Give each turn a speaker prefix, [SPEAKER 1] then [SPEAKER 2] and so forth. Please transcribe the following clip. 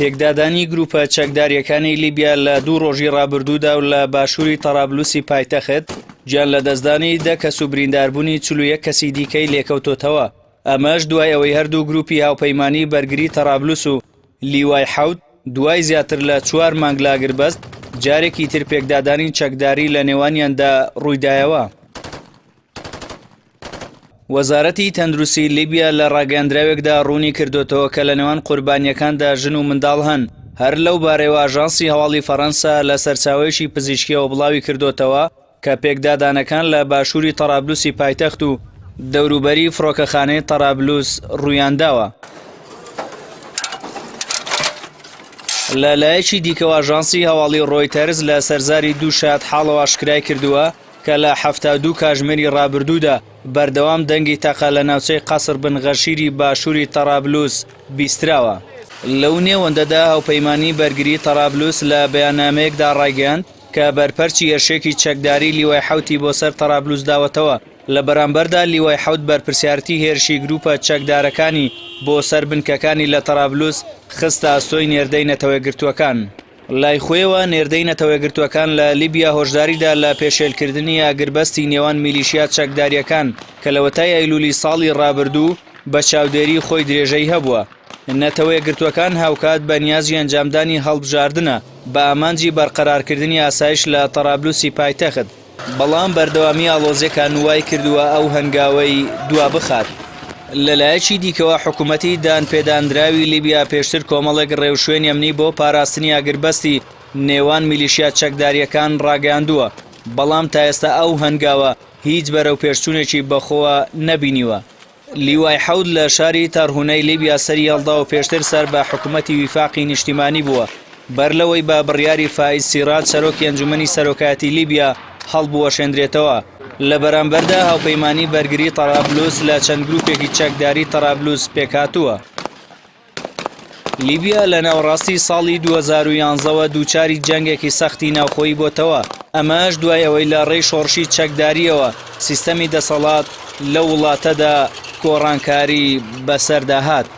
[SPEAKER 1] پێکدادانی گروپە چەکداریەکانی لیبیا لە دوو ڕۆژی ڕابردوودا و لە باشووری تەرابلوسی پایتەخت گیان لە دەستدانی 10 کەس و برینداربوونی 41 کەسی دیکەی لێکەوتۆتەوە. ئەمەش دوای ئەوەی هەردوو گروپی هاوپەیمانی بەرگری تەرابلوس و لیوای حەوت دوای زیاتر لە 4 مانگ لاگربەست جارێکی تر پێکدادانی چەکداری لە نێوانیاندا ڕوویدایەوە. وەزارەتی تەندروستی لیبیا لە ڕاگەاندراوێکدا ڕوونی کردوتەوە کە لە نێوان قوربانیەکاندا ژن و منداڵ هەن. هەر لەو بارەوە ئاژانسی هەواڵی فەڕەنسا لە سەرچاوەیەکی پزیشکیەوە بڵاوی کردوتەوە کە پێکدادانەکان لە باشووری تەرابلوسی پایتەخت و دەوروبەری فڕۆکەخانەی تەرابلوس ڕوویانداوە. لە لایەکی دیکەوە ئاژانسی هەواڵی ڕۆیتەرز لە سەرزاری دوو شایەت حاڵەوە ئاشکرای کردووە کە لە 72 کاتژمێری ڕابردوودا بەردەوام دەنگی تەقە لە ناوچەی قەسر بن غەشیری باشووری تەرابلوس بیستراوە. لەو نێوەندەدا هاوپەیمانی بەرگری تەرابلوس لە بەیاننامەیەکدا ڕایگەیاند کە بەرپەرچی هێرشێکی چەکداری لیوای حەوتی بۆ سەر تەرابلوس داوەتەوە. لە بەرامبەردا لیوای حەوت بەرپرسیارەتی هێرشی گروپە چەکدارەکانی بۆ سەر بنکەکانی لە تەرابلوس خستە ئاستۆی نێردەی نەتەوەیەگرتووەکان. لای خۆیەوە نێردەی نەتەوەیەگرتووەکان لە لیبیا هۆشداریدا لە پێشێلکردنی ئاگربەستی نێوان میلیشیا چەکداریەکان کە لە وەتای ئەیلولی ساڵی ڕابردوو بە چاودێری خۆی درێژەی هەبووە. نەتەوەیەگرتووەکان هاوکات بە نیازی ئەنجامدانی هەڵبژاردنە بە ئامانجی بەرقەرارکردنی ئاسایش لە تەرابلوسی پایتەخت، بەڵام بەردەوامی ئاڵۆزیەکان وای کردووە ئەو هەنگاوەی دوا بخات. لەلایەکی دیکەوە حکوومەتی دانپێدانراوی لیبیا پێشتر کۆمەڵێک ڕێوشوێنی ئەمنی بۆ پاراستنی ئاگربەستی نێوان میلیشیا چەکداریەکان ڕاگەاندووە، بەڵام تا ئێستا ئەو هەنگاوە هیچ بەرەو پێشچوونێکی بەخۆوە نەبینیوە. لیوای حەوت لە شاری تەرهونەی لیبیا سەری هەڵدا و پێشتر سەر بە حکوومەتی ویفاقی نیشتیمانی بووە بەر لەوەی بە بڕیاری فائیز سیراج سەرۆکی ئەنجومەنی سەرۆکایەتی لیبیا هەڵبوەشێندرێتەوە. لە بەرامبەردا هاوپەیمانی بەرگری تەرابلوس لە چەند گروپێکی چەکداری تەرابلوس پێکهاتووە. لیبیا لە ناوەڕاستی ساڵی 2011ەوە دووچاری جەنگێکی سەختی ناوخۆیی بۆتەوە، ئەمەش دوای ئەوەی لە ڕێی شۆڕشی چەکداریەوە سیستەمی دەسەڵات لە وڵاتەدا کۆڕانکاری بەسەرداهات.